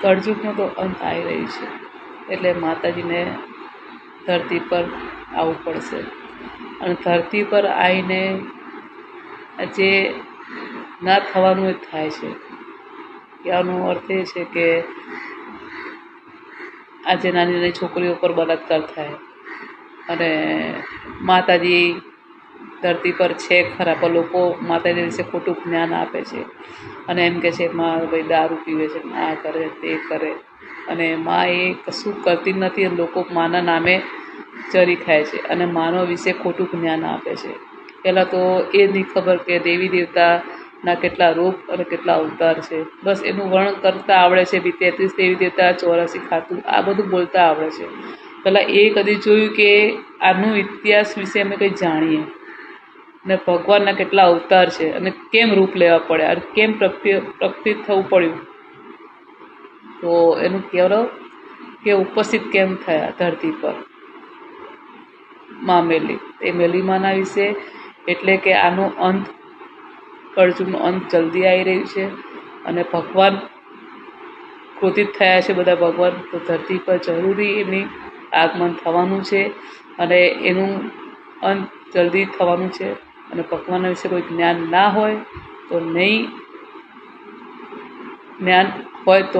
કળયુગનો તો અંત આવી રહ્યું છે, એટલે માતાજીને ધરતી પર આવવું પડશે. અને ધરતી પર આવીને જે ના થવાનું એ થાય છે. કહેવાનો અર્થ એ છે કે આજે નાની નાની છોકરીઓ પર બળાત્કાર થાય અને માતાજી ધરતી પર છે ખરા, પણ લોકો માતાજી વિશે ખોટું જ્ઞાન આપે છે અને એમ કહે છે માં ભાઈ દારૂ પીવે છે, આ કરે તે કરે, અને માં એ કશું કરતી નથી અને લોકો માના નામે ચરી ખાય છે અને માનવ વિશે ખોટું જ્ઞાન આપે છે. પહેલાં તો એ નહીં ખબર કે દેવી દેવતાના કેટલા રૂપ અને કેટલા અવતાર છે. બસ એનું વર્ણન કરતાં આવડે છે, 33 દેવી દેવતા, 84 ખાતું, આ બધું બોલતા આવડે છે. પહેલાં એ કદી જોયું કે આનું ઇતિહાસ વિશે અમે કંઈ જાણીએ ને ભગવાનના કેટલા અવતાર છે અને કેમ રૂપ લેવા પડ્યા અને કેમ પ્રકટિત થવું પડ્યું, તો એનું કહેવાય કે ઉપસ્થિત કેમ થયા ધરતી પર મા મેલી, એ મેલીમાના વિશે. એટલે કે આનો અંત, કળયુગનો અંત જલ્દી આવી રહ્યું છે અને ભગવાન ક્રોધિત થયા છે બધા ભગવાન, તો ધરતી પર જરૂરી એમની આગમન થવાનું છે અને એનું અંત જલ્દી થવાનું છે. અને ભગવાનના વિશે કોઈ જ્ઞાન ના હોય તો નહીં, જ્ઞાન હોય તો